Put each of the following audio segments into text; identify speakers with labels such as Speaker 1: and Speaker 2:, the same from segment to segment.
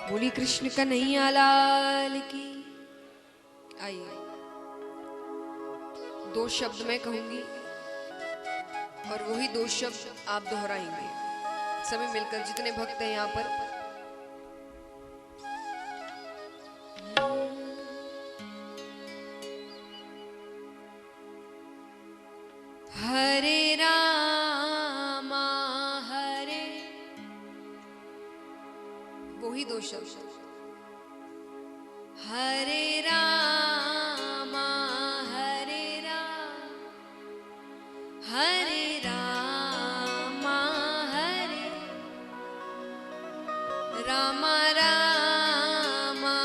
Speaker 1: बोली कृष्ण कन्हैया लाल की। आइए, दो शब्द मैं कहूंगी और वही दो शब्द आप दोहराएंगे। सभी मिलकर, जितने भक्त हैं यहाँ पर। हरे रामा हरे, वही दो शब्द। हरे रामा हरे राम, हरे रामा हरे रामा रामा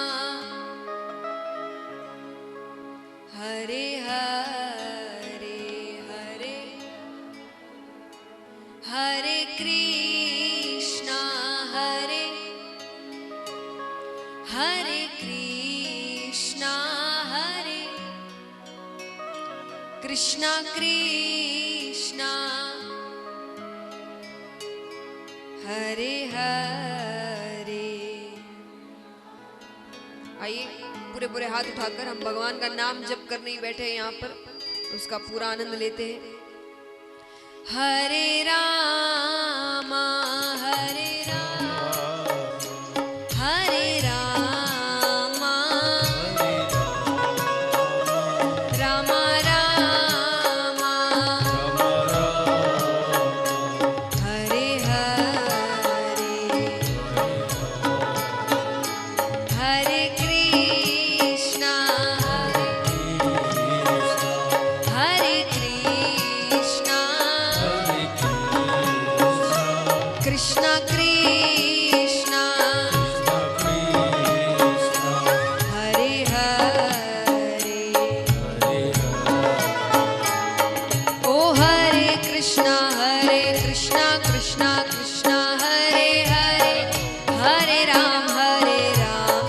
Speaker 1: हरे हरे हरे, हरे कृष्णा हरे हरे कृष्णा हरे कृष्णा कृष्णा हरे हरे। आइए, पूरे पूरे हाथ उठाकर हम भगवान का नाम जप करने ही बैठे हैं यहाँ पर, उसका पूरा आनंद लेते हैं। हरे रामा हरे राम, हरे रामा रामा रामा हरे हरे, हरे कृष्णा हरे कृष्णा कृष्णा कृष्णा हरे हरे। ओ हरे कृष्णा कृष्णा कृष्णा हरे हरे, हरे राम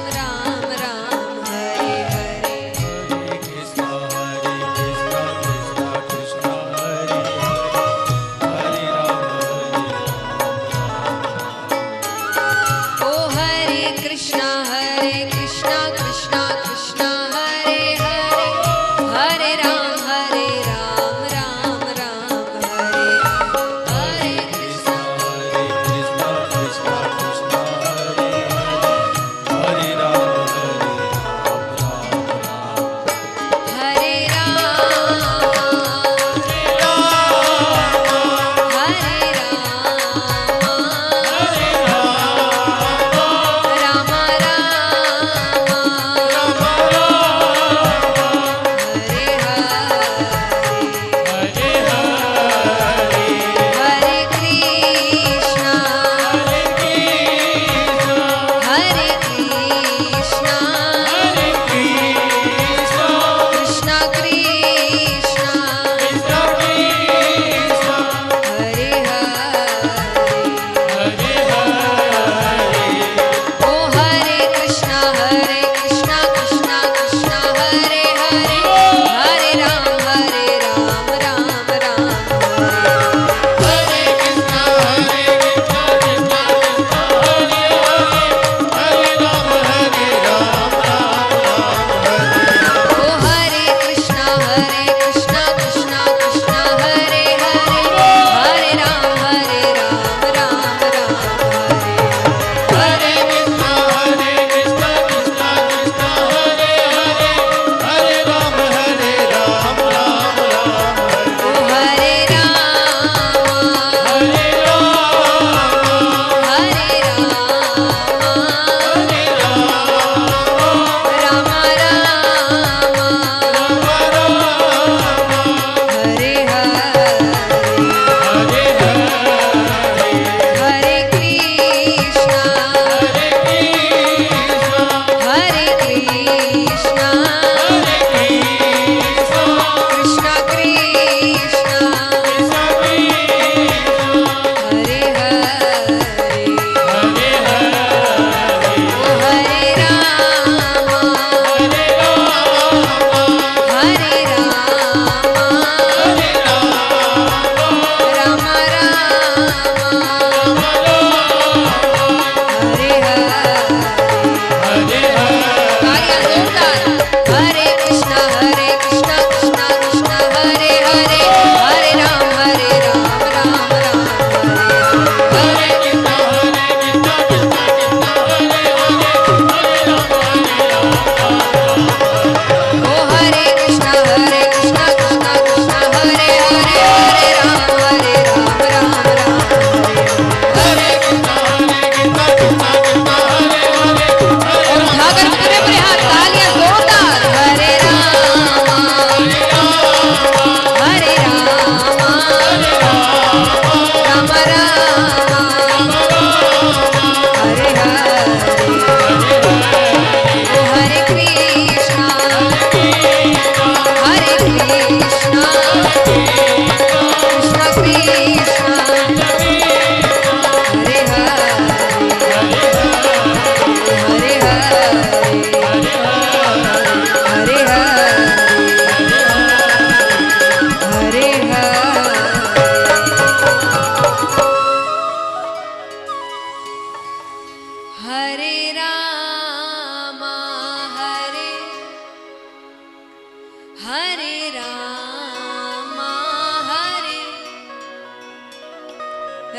Speaker 1: राम राम हरे हरे।
Speaker 2: कृष्णा कृष्णा कृष्णा हरे हरे, हरे राम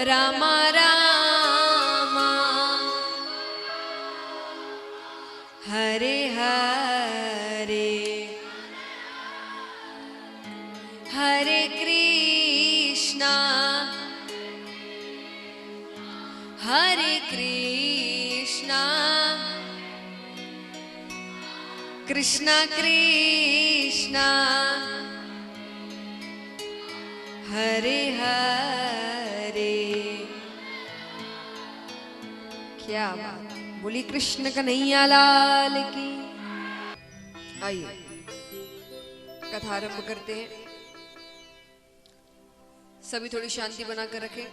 Speaker 1: रामा रामा हरे हरे हरे कृष्णा कृष्णा कृष्णा हरे हरे। क्या बात, बोली कृष्ण कन्हैया लाल की। आइए कथा आरंभ करते हैं। सभी थोड़ी शांति बनाकर रखें।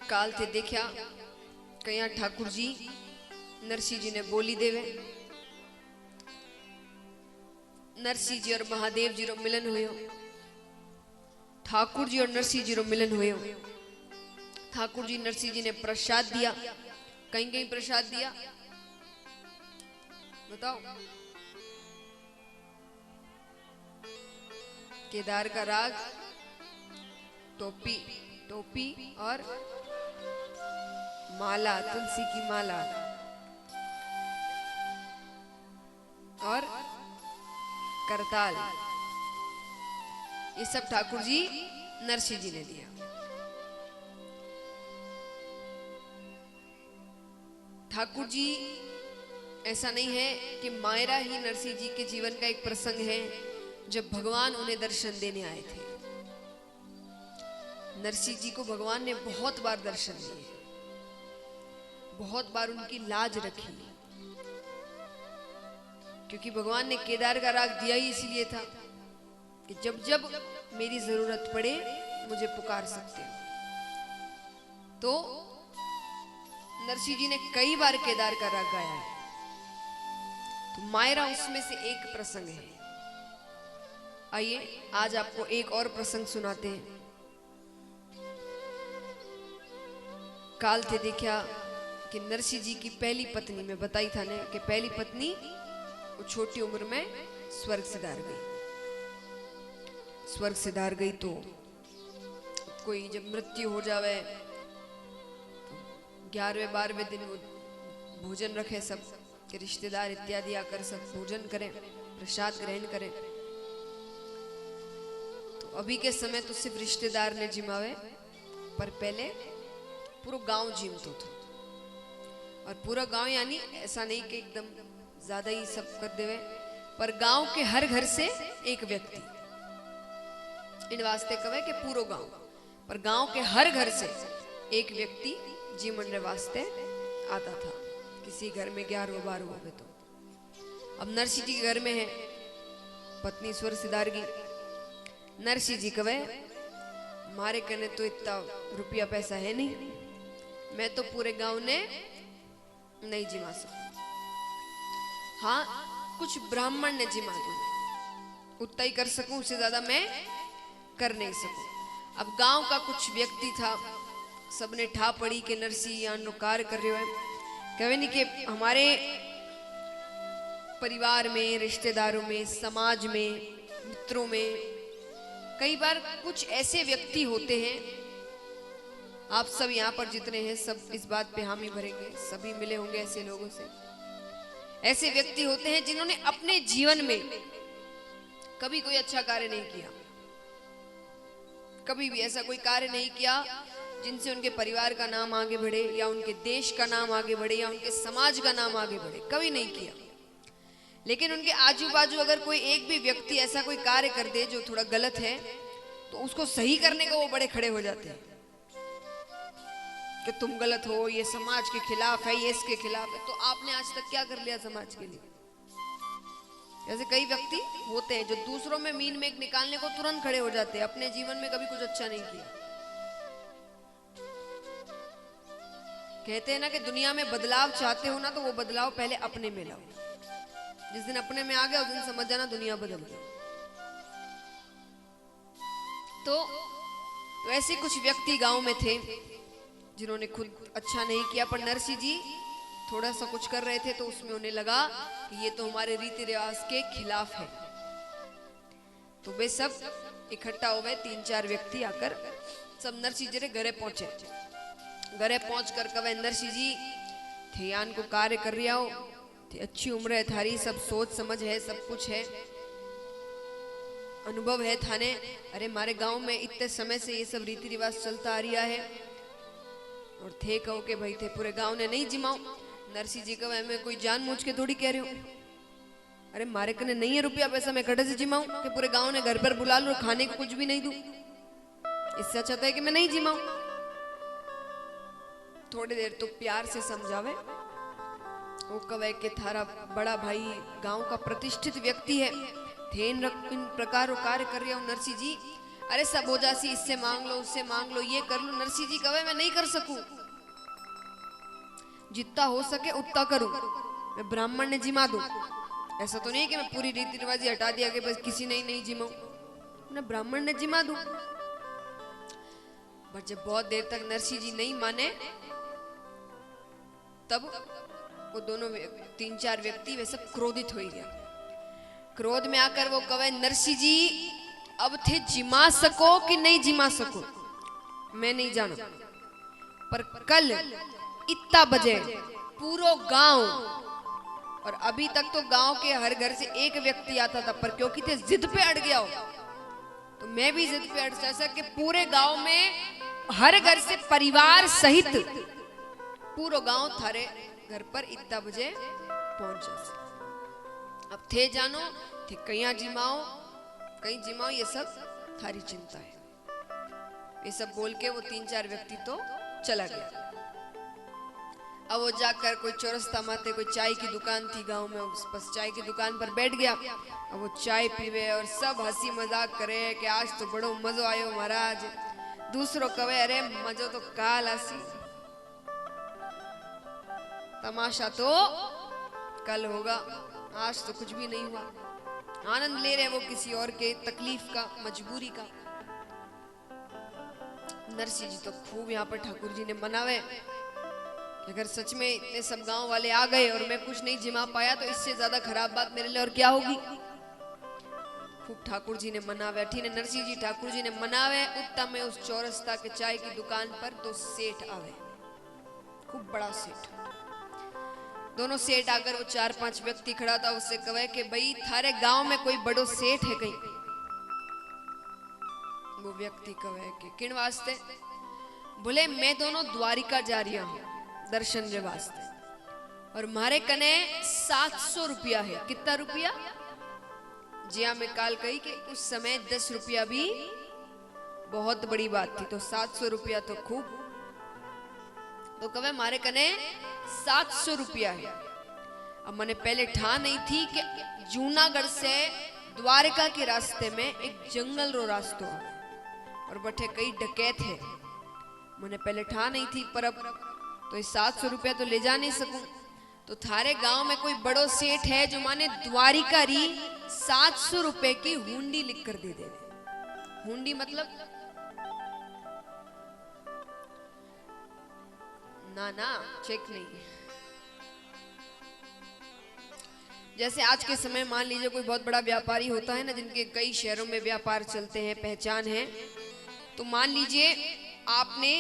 Speaker 1: काल थे देखा कया ठाकुर जी नरसिंह जी ने बोली देवे। नरसिंह जी और महादेव जी रो मिलन हुयो। ठाकुर जी और नरसिंह जी रो मिलन हुयो। ठाकुर जी नरसिंह जी ने प्रसाद दिया। कहीं कहीं प्रसाद दिया बताओ। केदार का राग, टोपी टोपी और माला, तुलसी की माला और करताल, ये सब ठाकुर जी नरसिंह जी ने दिया। ठाकुर जी ऐसा नहीं है कि मायरा ही नरसिंह जी के जीवन का एक प्रसंग है जब भगवान उन्हें दर्शन देने आए थे। नरसिंह जी को भगवान ने बहुत बार दर्शन दिए, बहुत बार उनकी लाज रखी, क्योंकि भगवान ने केदार का राग दिया ही इसलिए था कि जब जब मेरी जरूरत पड़े मुझे पुकार सकते हो। तो नरसिंह जी ने कई बार केदार का राग गाया है। तो मायरा उसमें से एक प्रसंग है। आइए आज आपको एक और प्रसंग सुनाते हैं। काल थे देखा कि नरसिंह जी की पहली पत्नी, में बताई था ने कि पहली पत्नी वो छोटी उम्र में स्वर्ग सिधार गई। स्वर्ग सिधार गई तो कोई जब मृत्यु हो जावे तो 11वें 12वें दिन वो भोजन रखे, सब के रिश्तेदार इत्यादि आकर सब भोजन करें, प्रसाद ग्रहण करें। तो अभी के समय तो सिर्फ रिश्तेदार ने जिमावे, पर पहले पूरा गांव जिमतो था। और पूरा गांव यानी ऐसा नहीं कि एकदम ज्यादा ही सब कर देवे, पर गांव के हर घर से एक व्यक्ति, इन वास्ते कहे कि पूरा गांव, पर गांव के हर घर से एक व्यक्ति जीवन वास्ते आता था। किसी घर में 11वां 12वां में तो अब नरसिंह जी के घर में है, पत्नी स्वर्ग सिधार गई। नरसिंह जी कहे मारे कने तो इतना रुपया पैसा है नहीं, मैं तो पूरे गांव ने नहीं जिमा सकूं। हाँ कुछ ब्राह्मण ने जिमा दूं, उतना ही कर सकूं, उससे ज्यादा मैं कर नहीं सकूं। अब गांव का कुछ व्यक्ति था, सबने ठा पड़ी कि नरसिंह यहाँ कार्य कर रहे हो। कहे नहीं कि हमारे परिवार में, रिश्तेदारों में, समाज में, मित्रों में कई बार कुछ ऐसे व्यक्ति होते हैं, आप सब यहाँ पर जितने हैं सब इस बात पे हामी भरेंगे, सभी मिले होंगे ऐसे लोगों से। ऐसे व्यक्ति होते हैं जिन्होंने अपने जीवन में कभी कोई अच्छा कार्य नहीं किया, कभी भी ऐसा कोई कार्य नहीं किया जिनसे उनके परिवार का नाम आगे बढ़े या उनके देश का नाम आगे बढ़े या उनके समाज का नाम आगे बढ़े, कभी नहीं किया। लेकिन उनके आजू बाजू अगर कोई एक भी व्यक्ति ऐसा कोई कार्य कर दे जो थोड़ा गलत है, तो उसको सही करने को वो बड़े खड़े हो जाते हैं कि तुम गलत हो, ये समाज के खिलाफ है, ये इसके खिलाफ है। तो आपने आज तक क्या कर लिया समाज के लिए? ऐसे कई व्यक्ति होते हैं जो दूसरों में मीन मेक निकालने को तुरंत खड़े हो जाते हैं, अपने जीवन में कभी कुछ अच्छा नहीं किया। कहते हैं ना कि दुनिया में बदलाव चाहते हो ना, तो वो बदलाव पहले अपने में लाओ। जिस दिन अपने में आ गया उस दिन समझ जाना दुनिया बदल गई। तो ऐसे कुछ व्यक्ति गांव में थे जिन्होंने खुद अच्छा नहीं किया, पर नरसिंह जी थोड़ा सा कुछ कर रहे थे तो उसमें उन्हें लगा कि ये तो हमारे रीति रिवाज के खिलाफ है। तो वे सब इकट्ठा हो गए, 3-4 व्यक्ति आकर सब नरसिंह जी के घरे पहुंचे। घरे पहुंचकर कवे नरसिंह जी थे यान को कार्य कर रिया हो, थे अच्छी उम्र है थारी, सब सोच समझ है, सब कुछ है, अनुभव है थाने। अरे मारे गांव में इतने समय से ये सब रीति रिवाज चलता आ रिया है, और थे कहो के भाई थे पूरे गांव ने नहीं जिमाओ। नरसिंह जी कहे मैं कोई जान मूझ के थोड़ी कह रही हूँ, अरे मारे कने नहीं है रुपया पैसा, मैं कटे से जिमाऊं कि पूरे गांव ने घर पर बुला लो और खाने को कुछ भी नहीं दूं? इससे अच्छा है कि मैं नहीं जिमाऊं। थोड़ी देर तो प्यार से समझावे, वो कवे के थारा बड़ा भाई गांव का प्रतिष्ठित व्यक्ति है, थे इन प्रकार कार्य कर रहा हूं नरसिंह जी, अरे सब हो जासी, इससे मांग लो उससे मांग लो, ये कर लो। नरसिंह जी कहे मैं नहीं कर सकूं, जितना हो सके उतना करूं, मैं ब्राह्मण ने जिमा दूं। ऐसा तो नहीं कि मैं पूरी रीति रिवाज हटा दिया कि बस किसी ने ही नहीं जिमाऊं, मैं ब्राह्मण ने जिमा दूं। पर जब बहुत देर तक नरसिंह जी नहीं माने, तब वो दोनों 3-4 व्यक्ति वे सब क्रोधित हो गया। क्रोध में आकर वो कहे नरसिंह जी अब थे जिमा सको कि नहीं जिमा सको मैं नहीं जाना, पर कल इतना बजे पूरा गांव, और अभी तक तो गांव के हर घर से एक व्यक्ति आता था, पर क्योंकि थे जिद पे अड़ गया हो तो मैं भी जिद पे अड़ जैसा कि पूरे गांव में हर घर से परिवार सहित पूरा गांव थारे घर पर इतना बजे पहुंच जाए। अब थे जानो थे कहीं जिमाओ ये सब थारी चिंता है। ये सब बोल के वो 3-4 व्यक्ति तो चला गया। अब वो जाकर कोई चौरस्ता माते कोई चाय की दुकान थी गांव में, उस बस चाय की दुकान पर बैठ गया। अब वो चाय पीवे और सब हंसी मजाक करे कि आज तो बड़ो मजो आयो महाराज। दूसरो कवे अरे मजो तो काल आसी, तमाशा तो कल होगा, आज तो कुछ भी नहीं हुआ। आनंद ले रहे वो किसी और के तकलीफ का, मजबूरी का। नरसिंह जी तो खूब यहाँ पर ठाकुर जी ने मनावे, अगर सच में इतने सब गांव वाले आ गए और मैं कुछ नहीं जिमा पाया तो इससे ज्यादा खराब बात मेरे लिए और क्या होगी। खूब ठाकुर जी ने मनावे, अठीने नरसिंह जी ठाकुर जी ने मनावे। उत्तम में उस चौरस्ता के चाय की दुकान पर 2 सेठ आवे, खूब बड़ा सेठ। दोनों सेठ आकर वो 4-5 व्यक्ति खड़ा था, उससे कहे कि भाई थारे गांव में कोई बड़ो सेठ है कहीं? वो व्यक्ति कहे कि किन वास्ते? बोले मैं दोनों द्वारिका जा रहा हूं दर्शन के वास्ते, और मारे कने 700 रुपया है। कितना रुपया? जिया में काल कही कि उस समय 10 रुपया भी बहुत बड़ी बात थी, तो 700 रुपया तो खूब। तो कहे मारे कने 700 रुपया है। अब मैंने पहले ठा नहीं थी कि जूनागढ़ से द्वारका के रास्ते में एक जंगल रो रास्तो है और बठे कई डकैत है। मैंने पहले ठा नहीं थी, पर अब तो ये 700 रुपया तो ले जा नहीं सकूं। तो थारे गांव में कोई बड़ो सेठ है जो माने द्वारिका री 700 रुपए की हुंडी लिख कर दे दे। हुंडी मतलब ना चेक नहीं, जैसे आज के समय मान लीजिए कोई बहुत बड़ा व्यापारी होता है ना, जिनके कई शहरों में व्यापार चलते हैं, पहचान है, तो मान लीजिए आपने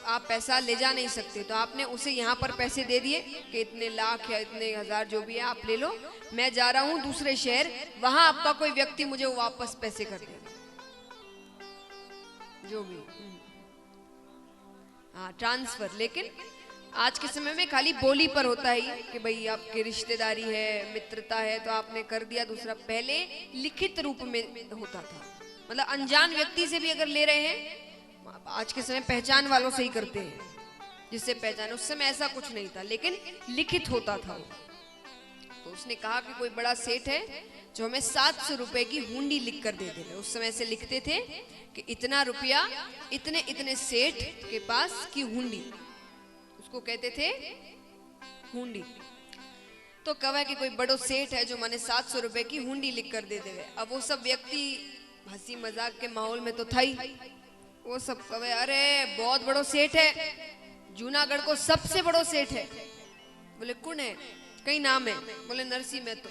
Speaker 1: आप पैसा ले जा नहीं सकते, तो आपने उसे यहाँ पर पैसे दे दिए कि इतने लाख या इतने हजार जो भी है आप ले लो, मैं जा रहा हूँ दूसरे शहर, वहां आपका कोई व्यक्ति मुझे वापस पैसे कर देगा, जो भी। हाँ, ट्रांसफर। लेकिन आज के समय में खाली बोली पर होता है ये कि भाई आपकी रिश्तेदारी है, मित्रता है, तो आपने कर दिया। दूसरा, पहले लिखित रूप में होता था, मतलब अनजान व्यक्ति से भी अगर ले रहे हैं, आज के समय पहचान वालों से ही करते हैं, जिससे पहचान। उस समय ऐसा कुछ नहीं था, लेकिन लिखित होता था वो। तो उसने कहा कि कोई बड़ा सेठ है जो हमें 700 रुपए की हुंडी लिख कर दे दे। उस समय से लिखते थे कि इतना रुपया इतने इतने सेठ के पास की हुंडी, उसको कहते थे हुंडी। तो कहा कि कोई बड़ो सेठ है जो मैंने 700 रुपए की हुंडी लिख कर दे दे। अब वो सब व्यक्ति हंसी मजाक के माहौल में तो था ही, वो सब कहे अरे बहुत बड़ो सेठ है, जूनागढ़ को सबसे बड़ो सेठ है। बोले कौन है, कई नाम है। बोले नरसिंह मेहतो।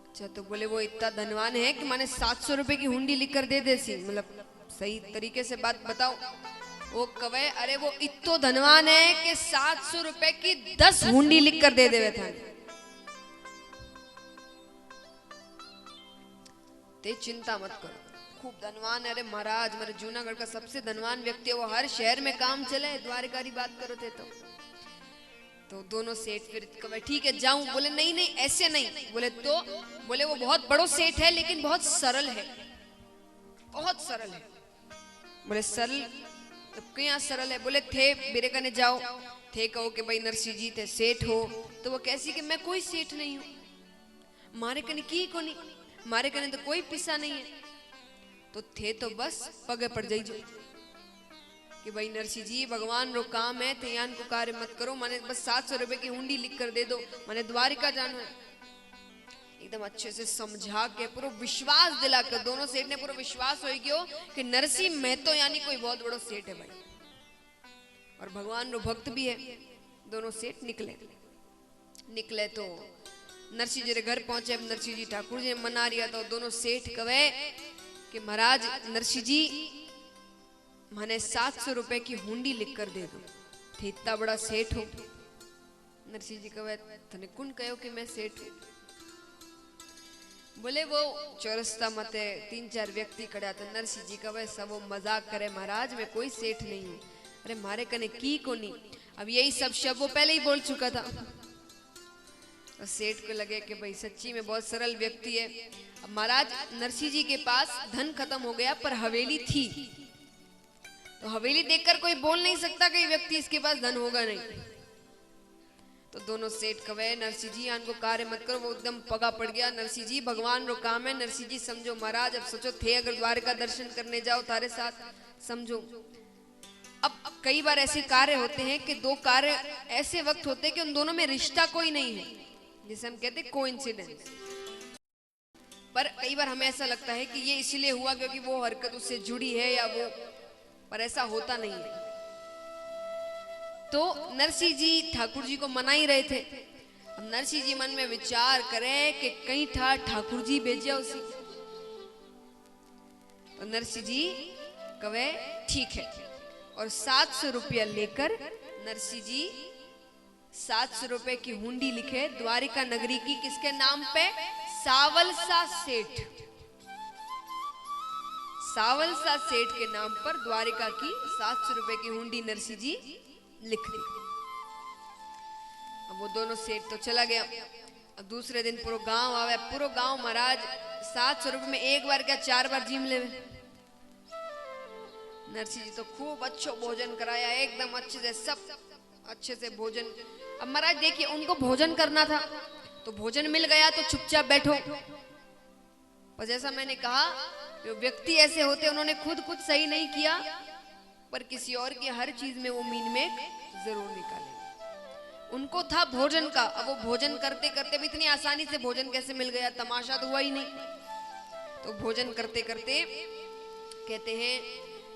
Speaker 1: अच्छा, तो बोले वो इतना धनवान है कि मैंने 700 रुपए की हुंडी लिख कर दे दे सी, मतलब सही तरीके से बात बताओ। वो कवे अरे वो इतो धनवान है कि 700 रुपए की 10 हुंडी लिख कर दे देवे था। ते चिंता मत करो, खूब धनवान है। अरे महाराज, मेरे जूनागढ़ का सबसे धनवान व्यक्ति है, वो हर शहर में काम चले, द्वारका की बात करो थे। तो दोनों सेठ फिर कहे ठीक है जाऊं। बोले नहीं नहीं ऐसे नहीं। बोले तो बोले वो बहुत बड़ो सेठ है लेकिन बहुत सरल है, बहुत सरल है। बोले सरल तो क्या सरल है? बोले थे मेरे कने जाओ, थे कहो कि भाई नरसिंह जी थे सेठ हो। तो वो कैसी कि मैं कोई सेठ नहीं हूं, मारे कने की को नहीं, मारे कने तो कोई पिसा नहीं है। तो थे तो बस पगे पड़ जाइजो कि भाई नरसिंह जी भगवान रो काम है, तैयान को कार्य मत करो, मैंने बस 700 रुपए की हुंडी लिख कर दे दो, मैंने द्वारिका जाना है। एकदम अच्छे से समझा के पूरा विश्वास दिला कर दोनों सेठ ने पूरा विश्वास हो गयो कि नरसिंह मेहतो यानी कोई बहुत बड़ो सेठ है भाई, और भगवान रो भक्त भी है। दोनों सेठ निकले तो नरसिंह जी रे घर पहुंचे। अब नरसिंह जी ठाकुर जी ने मना रिया, तो दोनों सेठ कहे कि महाराज नरसिंह जी मैंने 700 रुपए की हुंडी लिख कर दे दो, थे इतना बड़ा सेठ हो। नरसिंह जी कहे तने कौन कहो कि मैं सेठ हूं? बोले वो चौरस्ता मते 3-4 व्यक्ति खड़ा था। नरसिंह जी कहे सब वो मजाक करे, महाराज मैं कोई सेठ नहीं हूं, अरे मारे कने की को नहीं। अब यही सब शब्द वो पहले ही बोल चुका था। तो सेठ को लगे कि भाई सच्ची में बहुत सरल व्यक्ति है। अब महाराज नरसिंह जी के पास धन खत्म हो गया पर हवेली थी, तो हवेली देखकर कोई बोल नहीं सकता कि व्यक्ति इसके पास धन होगा नहीं। तो दोनों सेठ कहे नरसिंह जी आन को कार्य मत करो। वो एकदम पगा पड़ गया, नरसिंह जी भगवान रो काम है, नरसिंह जी समझो। महाराज अब सोचो थे अगर द्वारका दर्शन करने जाओ तारे साथ, समझो। अब कई बार ऐसे कार्य होते हैं कि दो कार्य ऐसे वक्त होते हैं कि उन दोनों में रिश्ता कोई नहीं है, जिसे हम कहते हैं कोइंसिडेंस। पर कई बार हमें ऐसा लगता है कि ये इसलिए हुआ क्योंकि वो हरकत उससे जुड़ी है या वो, पर ऐसा होता नहीं है। तो नरसिंह जी ठाकुर जी को मना ही रहे थे। अब नरसिंह जी मन में विचार करे कि कहीं ठाकुर जी भेजिया उसी। तो नरसिंह जी कहे ठीक है, और 700 रुपया लेकर नरसिंह जी 700 रुपए की हुंडी लिखे द्वारिका नगरी की। किसके नाम पे? सावलसा सेठ। सावलसा सेठ के नाम पर द्वारिका की 700 रुपए की हुंडी नरसिंह जी लिख दी। अब वो दोनों सेठ तो चला गया। अब दूसरे दिन पूरा गांव आवे, पूरा गांव महाराज 700 रुपए में एक बार क्या 4 बार जीम ले। नरसिंह जी तो खूब अच्छो भोजन कराया, एकदम अच्छे से, सब अच्छे से भोजन। अब महाराज देखिए उनको भोजन करना था, तो भोजन मिल गया तो चुपचाप बैठो। पर जैसा मैंने कहा जो व्यक्ति ऐसे होते उन्होंने खुद कुछ सही नहीं किया, पर किसी और की हर चीज में वो मीन में जरूर निकालेंगे। उनको था भोजन का, अब वो भोजन करते करते भी इतनी आसानी से भोजन कैसे मिल गया, तमाशा तो हुआ ही नहीं। तो भोजन करते करते कहते हैं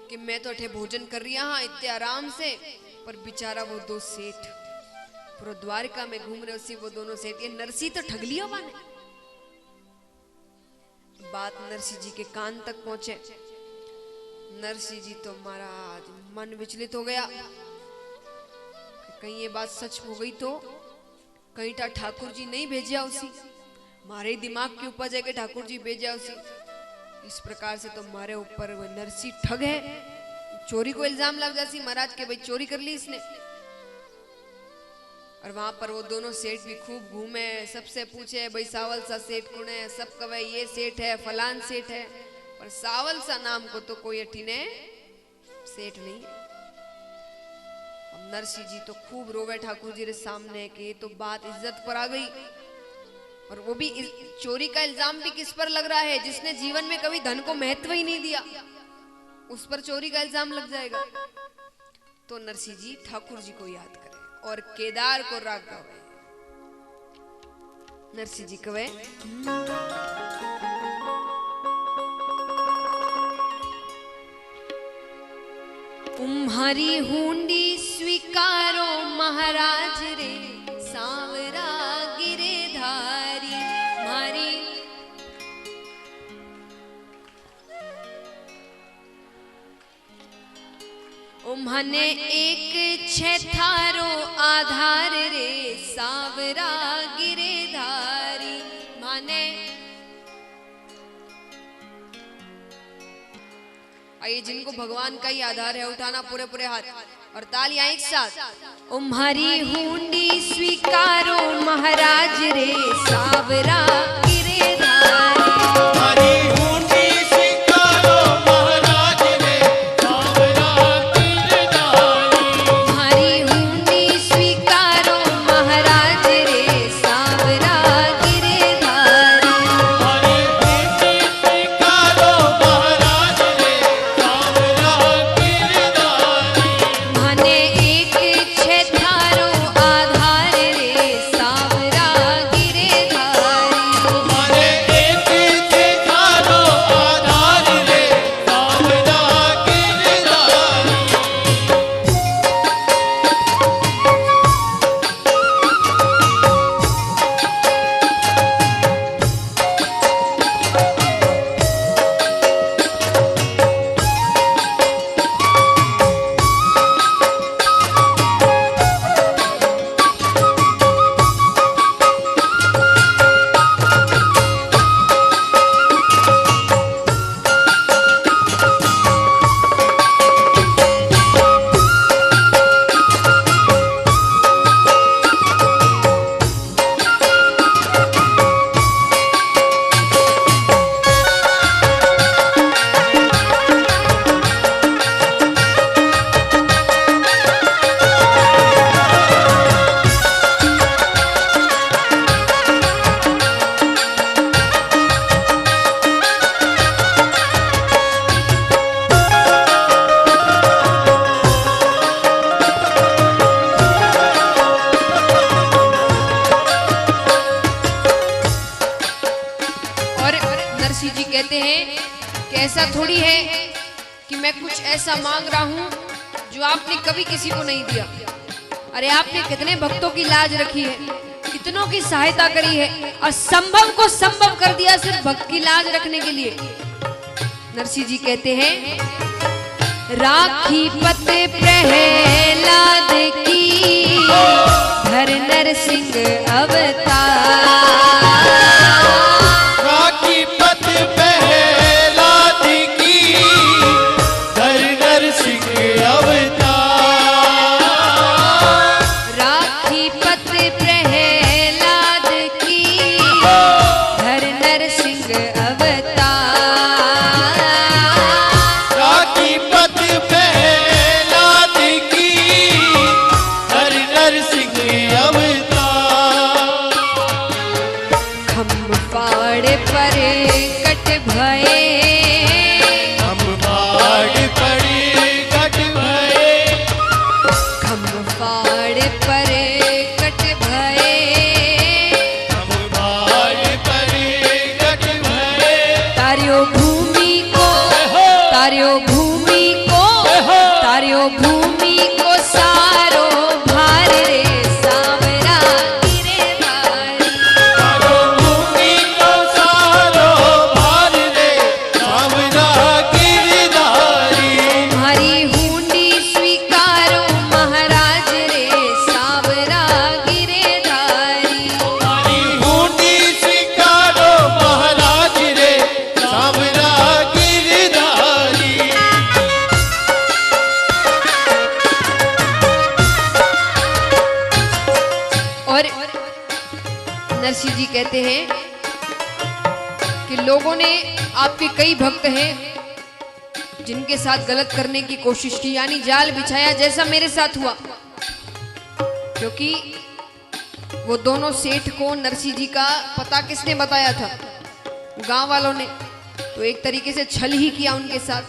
Speaker 1: कि मैं तो अठे भोजन कर रही हाँ इतने आराम से, पर बेचारा वो दो सेठ पूरा द्वारका में घूम रहे उसी वो दोनों सेठ। ये नरसी तो ठग लिया वाने। बात नरसी जी के कान तक पहुंचे। नरसी जी तो महाराज मन विचलित हो गया, कहीं ये बात सच हो गई तो कहीं ठाकुर जी नहीं भेजा उसी, मारे दिमाग के ऊपर जाके ठाकुर जी भेजा उसी। इस प्रकार से तो हमारे ऊपर वो नरसी ठग है, चोरी को इल्जाम लग जासी महाराज के, भाई चोरी कर ली इसने। और वहां पर वो दोनों सेठ भी खूब घूमे, सबसे पूछे भाई सावल सा सेठ कौन है, सब कहे ये सेठ है फलान सेठ है, पर सावल सा नाम को तो कोई अठीने सेठ नहीं है। अब नरसी जी तो खूब रोवे ठाकुर जी के सामने कि तो बात इज्जत पर आ गई। और वो भी चोरी का इल्जाम भी किस पर लग रहा है, जिसने जीवन में कभी धन को महत्व ही नहीं दिया, उस पर चोरी का इल्जाम लग जाएगा। तो नरसी जी ठाकुर जी को याद करे और केदार को राग गावे। नरसी जी कवे, तुम्हारी हुंडी स्वीकारो महाराज रे, सांवरा गिरेधारी मारी। उम्हने एक छे थारो आधार रे, सांवरा गिरेधारी माने। आइए जिनको भगवान का ही आधार है उठाना पूरे पूरे हाथ और तालियां एक साथ। उम्हारी हुंडी स्वीकारो महाराज रे, सांवरा गिरेधारी। कहते हैं कि ऐसा थोड़ी है कि मैं कुछ ऐसा मांग रहा हूं जो आपने कभी किसी को नहीं दिया। अरे आपने कितने भक्तों की लाज रखी है, कितनों की सहायता करी है, असंभव को संभव कर दिया सिर्फ भक्त की लाज रखने के लिए। नरसी जी कहते हैं, राखी पत प्रहलाद की धर नरसिंह अवतार।
Speaker 2: राखी पत प्रहलाद की धर नरसिंह अवतार।
Speaker 1: राखी पत प्रहलाद की धर नरसिंह अवतार।
Speaker 2: राखी पत प्रहलाद की धर नरसिंह अवतार।
Speaker 1: खम्भ फाड़ पर कट भये,
Speaker 2: खम्भ फाड़ पर कट भये।
Speaker 1: खम्भ फाड़ पर कट भये।
Speaker 2: खम्भ फाड़ पर कट भये।
Speaker 1: तारियो भूमि को, तारियो भूमि को, तारियो भूमि को सारो भार रे सावे। कहते हैं कि लोगों ने, आपके कई भक्त हैं जिनके साथ गलत करने की कोशिश की, यानी जाल बिछाया, जैसा मेरे साथ हुआ। क्योंकि वो दोनों सेठ को नरसिंह जी का पता किसने बताया था? गांव वालों ने। तो एक तरीके से छल ही किया उनके साथ।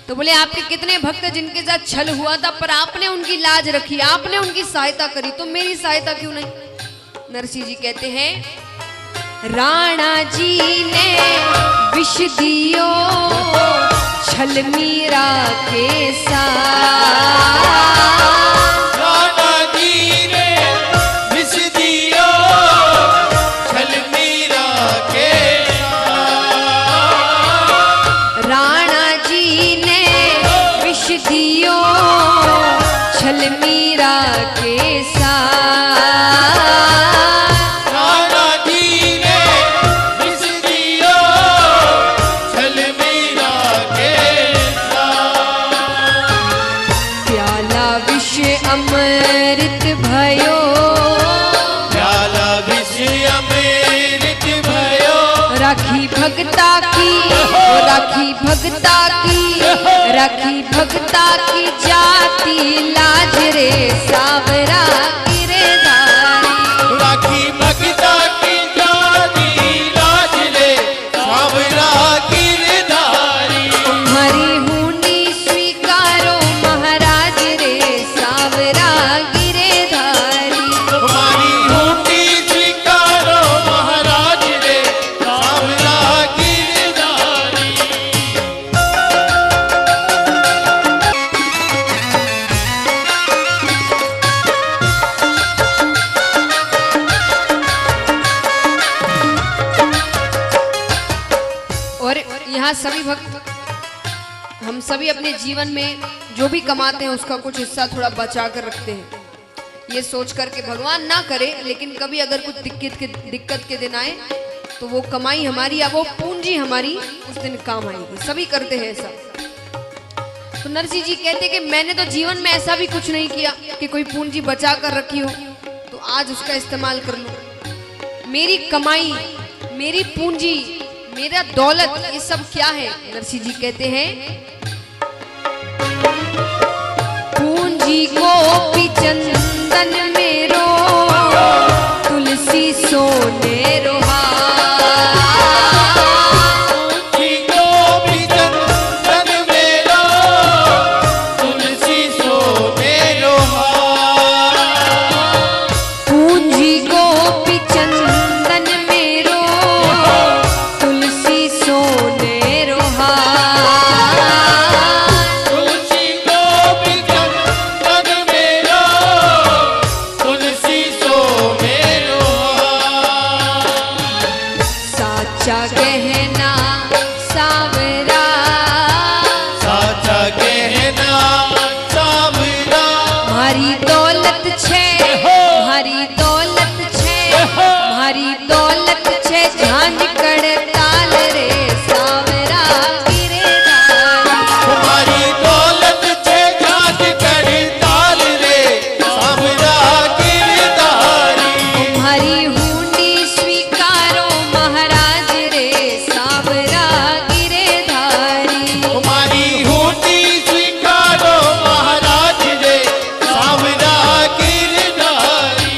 Speaker 1: तो बोले आपके कितने भक्त जिनके साथ छल हुआ था, पर आपने उनकी लाज रखी, आपने उनकी सहायता करी, तो मेरी सहायता क्यों नहीं? नरसिंह जी कहते हैं राणा जी ने विष दियो छल मीरा के साथ।
Speaker 2: राणा जी ने विष दियो छल मीरा के साथ।
Speaker 1: राणा जी ने विष दियो छल मीरा के साथ।
Speaker 2: राणा जी ने विष दियो छल मीरा के साथ।
Speaker 1: प्याला विष अमृत भयो,
Speaker 2: प्याला विष अमृत भयो।
Speaker 1: राखी भगता की, राखी भगता की, राखी भगता की जाति लाज रे सावरा गिरधारी।
Speaker 2: राखी भगता की जाति लाज रे सावरा गिरधारी।
Speaker 1: तुम्हारी हुंडी स्वीकारो महाराज रे सावरा गिरधारी।
Speaker 2: हमारी हुंडी स्वीकारो महाराज रे सावरा गिरधारी।
Speaker 1: और यहाँ सभी भक्त, हम सभी अपने जीवन में जो भी कमाते हैं उसका कुछ हिस्सा थोड़ा बचा कर रखते हैं, ये सोच कर के भगवान ना करे, लेकिन कभी अगर कुछ दिक्कत के दिन आए तो वो कमाई हमारी या वो पूंजी हमारी उस दिन काम आएगी। सभी करते हैं ऐसा। तो नरसिंह जी कहते कि मैंने तो जीवन में ऐसा भी कुछ नहीं किया कि कोई पूंजी बचा कर रखी हो, तो आज उसका इस्तेमाल कर लूं। मेरी कमाई, मेरी पूंजी, मेरा दौलत, ये सब क्या है? नरसिंह जी कहते हैं पूंजी को चंदन मेरो तुलसी सोने रोहा।
Speaker 2: पूंजी को भी चंदन मेरो तुलसी सोने रोहा।
Speaker 1: पूंजी को चंदन मेरो तुलसी सोने रोहा।
Speaker 2: तुलसी को भी चंदन मेरो तुलसी सोने रोहा।
Speaker 1: साचा गहना सावरा,
Speaker 2: साचा गहना सावरा।
Speaker 1: भारी दौलत छे, भारी दौलत छे, भारी दौलत छे, झांझ कड़ताल रे सावरा गिरधारी।
Speaker 2: हमारी दौलत छे झांझ कड़ताल रे सावरा गिरधारी।
Speaker 1: तुम्हारी हुंडी स्वीकारो महाराज रे सावरा गिरधारी।
Speaker 2: हमारी हुंडी स्वीकारो महाराज रे सावरा गिरधारी।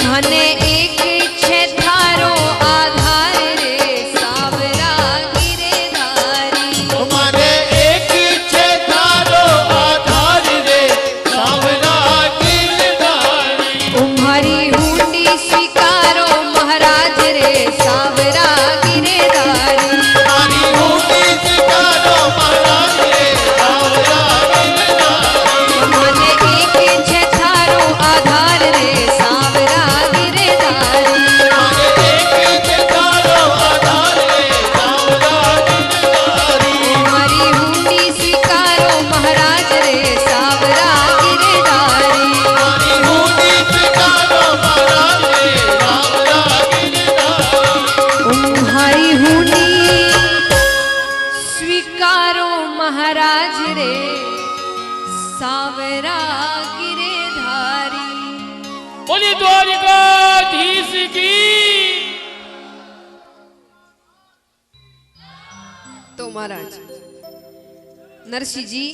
Speaker 1: मने एक छे थारो आधार रे सावरा गिरधारी।
Speaker 2: हमारे एक छे थारो आधार रे सावरा गिरधारी।
Speaker 1: तुम्हारी हुंडी स्वीकारो महाराज रे सावरा गिरधारी।
Speaker 2: हमारी हुंडी स्वीकारो महाराज रे सावरा गिरधारी।
Speaker 1: मने एक छे थारो आधार रे सावरा गिरधारी।
Speaker 2: हमारे एक छे थारो आधार रे सावरा गिरधारी।
Speaker 1: तुम्हारी हुंडी स्वीकारो महाराज रे सावरा गिरधारी।
Speaker 2: हमारी हुंडी स्वीकारो महाराज रे सावरा गिरधारी।
Speaker 1: तुम्हारी हुंडी स्वीकारो महाराज रे सावरा गिरधारी।
Speaker 3: बोली द्वारिकाधीश की
Speaker 1: तो महाराज नरसिंह जी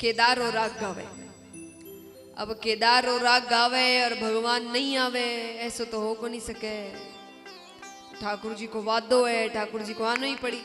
Speaker 1: केदार और राग गावे। अब केदार और राग गावे और भगवान नहीं आवे, ऐसा तो हो को नहीं सके। ठाकुर जी को वादो है, ठाकुर जी को आना ही पड़ी।